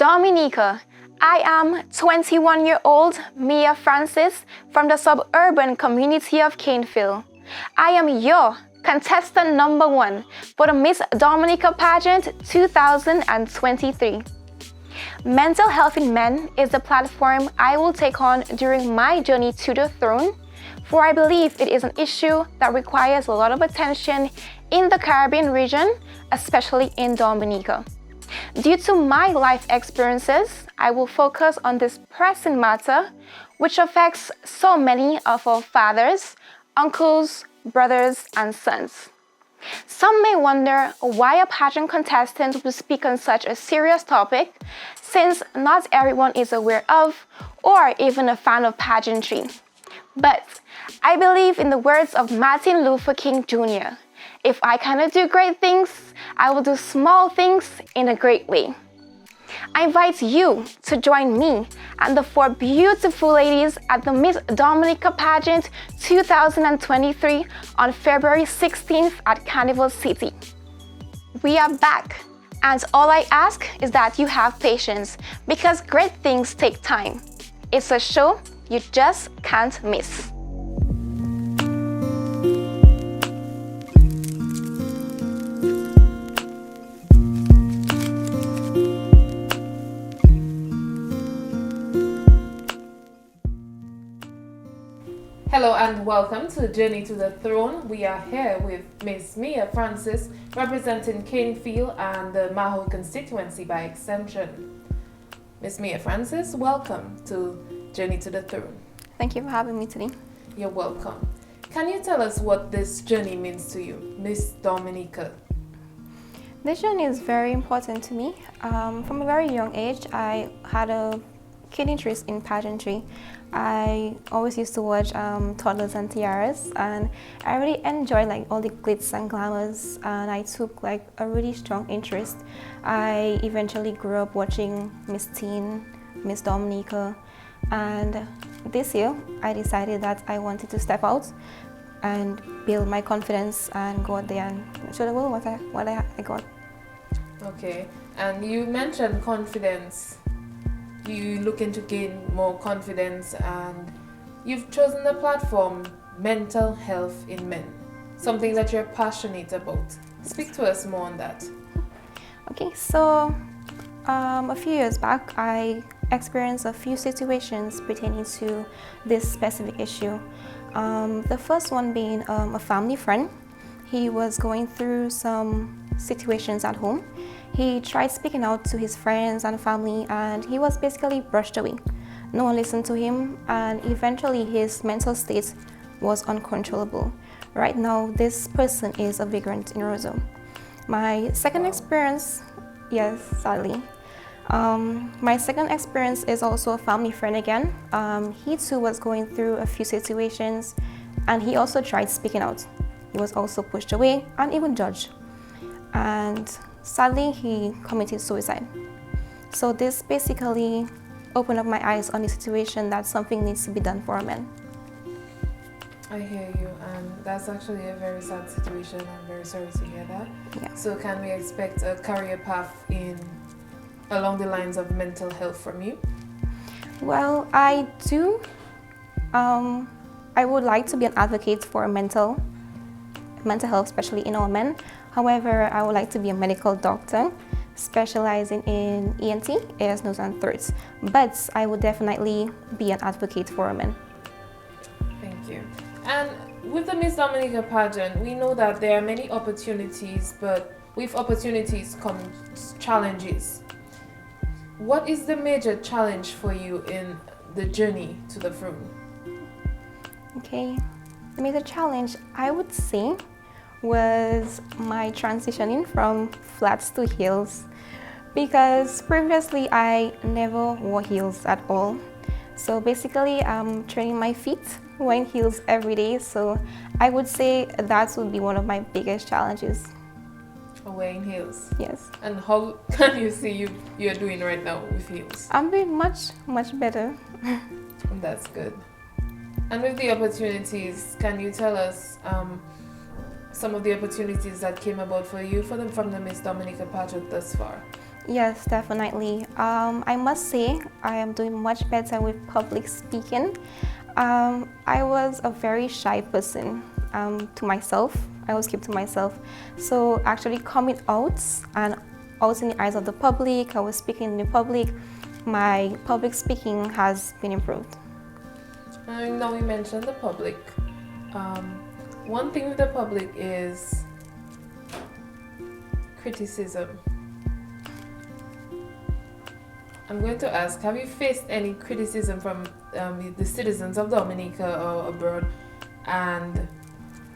Dominica. I am 21-year-old Meeya Francis from the suburban community of Caneville. I am your contestant number 1 for the Miss Dominica pageant 2023. Mental health in men is the platform I will take on during my journey to the throne, for I believe it is an issue that requires a lot of attention in the Caribbean region, especially in Dominica. Due to my life experiences, I will focus on this pressing matter, which affects so many of our fathers, uncles, brothers, and sons. Some may wonder why a pageant contestant would speak on such a serious topic, since not everyone is aware of or even a fan of pageantry. But I believe in the words of Martin Luther King Jr., if I cannot do great things, I will do small things in a great way. I invite you to join me and the 4 beautiful ladies at the Miss Dominica pageant 2023 on February 16th at Carnival City. We are back, and all I ask is that you have patience, because great things take time. It's a show you just can't miss. Hello and welcome to Journey to the Throne. We are here with Miss Meeya Francis, representing Caneville and the Maho constituency by extension. Miss Meeya Francis, welcome to Journey to the Throne. Thank you for having me today. You're welcome. Can you tell us what this journey means to you, Miss Dominica? This journey is very important to me. From a very young age, I had a keen interest in pageantry. I always used to watch Toddlers and Tiaras, and I really enjoyed all the glitz and glamours, and I took a really strong interest. I eventually grew up watching Miss Teen, Miss Dominica, and this year I decided that I wanted to step out and build my confidence and go out there and show the world what I got. Okay, and you mentioned confidence. You looking to gain more confidence, and you've chosen the platform mental health in men, something that you're passionate about. Speak to us more on that. Okay, so a few years back, I experienced a few situations pertaining to this specific issue. The first one being a family friend. He was going through some situations at home. He tried speaking out to his friends and family, and he was basically brushed away. No one listened to him, and eventually his mental state was uncontrollable. Right now, this person is a vagrant in Roseau. My second experience, yes, sadly. My second experience is also a family friend again. He too was going through a few situations, and he also tried speaking out. He was also pushed away and even judged. And sadly, he committed suicide. So this basically opened up my eyes on the situation that something needs to be done for men. I hear you, and that's actually a very sad situation. I'm very sorry to hear that. Yeah. So can we expect a career path along the lines of mental health from you? Well, I do. I would like to be an advocate for mental health, especially in all men. However, I would like to be a medical doctor, specializing in ENT, ears, nose, and throats. But I would definitely be an advocate for women. Thank you. And with the Miss Dominica pageant, we know that there are many opportunities, but with opportunities come challenges. What is the major challenge for you in the journey to the throne? Okay, the major challenge, I would say, was my transitioning from flats to heels, because previously I never wore heels at all. So basically I'm training my feet wearing heels every day, so I would say that would be one of my biggest challenges. Wearing heels? Yes. And how can you see you're doing right now with heels? I'm doing much better. That's good. And with the opportunities, can you tell us some of the opportunities that came about for you from the Miss Dominica pageant thus far? Yes, definitely. I must say I am doing much better with public speaking. I was a very shy person to myself. I always keep to myself. So actually coming out and out in the eyes of the public, I was speaking in the public, my public speaking has been improved. Now you mentioned the public. Um, One thing with the public is criticism. I'm going to ask, have you faced any criticism from the citizens of Dominica or abroad? And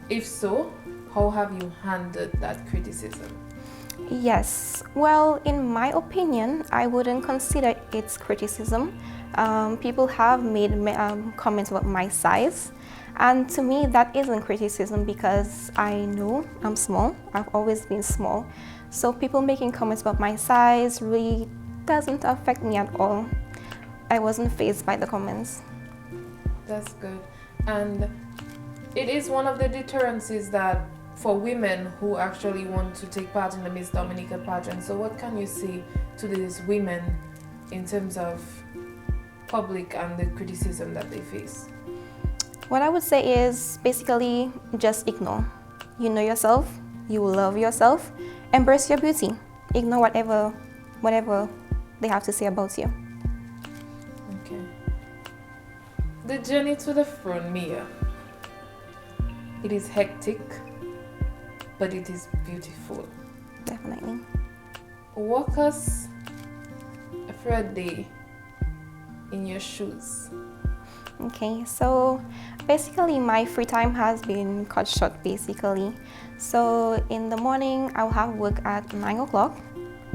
if so, how have you handled that criticism? Yes, well, in my opinion, I wouldn't consider it criticism. People have made comments about my size, and to me, that isn't criticism because I know I'm small. I've always been small. So, people making comments about my size really doesn't affect me at all. I wasn't fazed by the comments. That's good. And it is one of the deterrences that for women who actually want to take part in the Miss Dominica pageant. So what can you say to these women in terms of public and the criticism that they face? What I would say is basically just ignore. You know yourself, you love yourself, embrace your beauty. Ignore whatever they have to say about you. Okay. The journey to the front, Meeya. It is hectic, but it is beautiful. Definitely. Walk us for a day in your shoes. Okay, so basically my free time has been cut short basically. So in the morning I'll have work at 9 o'clock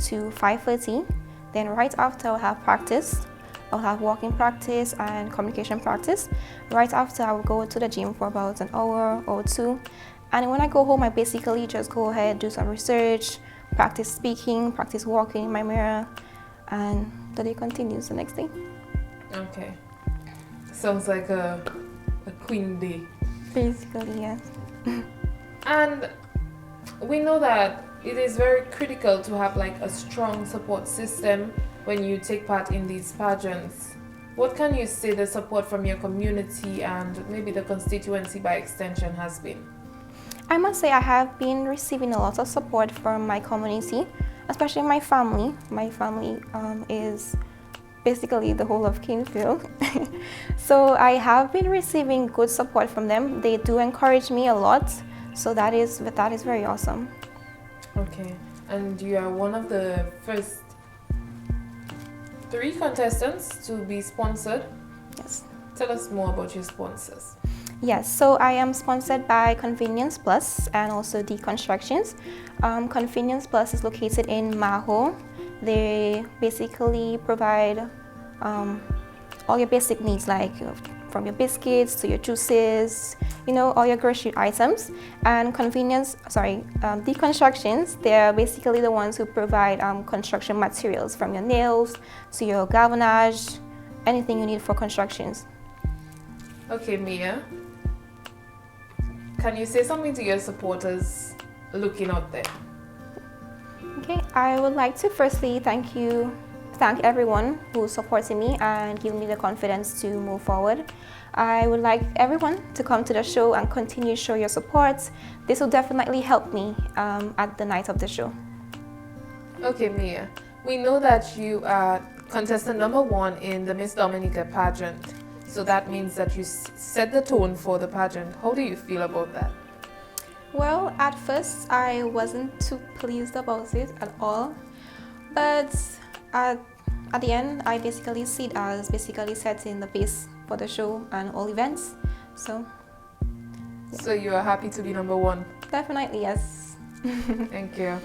to 5:30. Then right after I'll have practice. I'll have walking practice and communication practice. Right after I will go to the gym for about an hour or two. And when I go home, I basically just go ahead, do some research, practice speaking, practice walking in my mirror, and the day continues the next day. Okay. Sounds like a queen day. Basically, yes. And we know that it is very critical to have like a strong support system when you take part in these pageants. What can you say the support from your community and maybe the constituency by extension has been? I must say I have been receiving a lot of support from my community, especially my family. My family is basically the whole of Kingsfield. So I have been receiving good support from them. They do encourage me a lot, so that is very awesome. Okay, and you are one of the first 3 contestants to be sponsored. Yes. Tell us more about your sponsors. Yes, so I am sponsored by Convenience Plus and also Deconstructions. Convenience Plus is located in Maho. They basically provide all your basic needs, like from your biscuits to your juices, all your grocery items. And Deconstructions, they're basically the ones who provide construction materials, from your nails to your galvanized, anything you need for constructions. Okay, Meeya, can you say something to your supporters looking out there? Okay, I would like to firstly thank everyone who's supporting me and giving me the confidence to move forward. I would like everyone to come to the show and continue to show your support. This will definitely help me at the night of the show. Okay, Meeya, we know that you are contestant number 1 in the Miss Dominica pageant. So that means that you set the tone for the pageant. How do you feel about that? Well, at first I wasn't too pleased about it at all, but at the end I basically see it as basically setting the pace for the show and all events. So you are happy to be number 1? Definitely, yes. Thank you.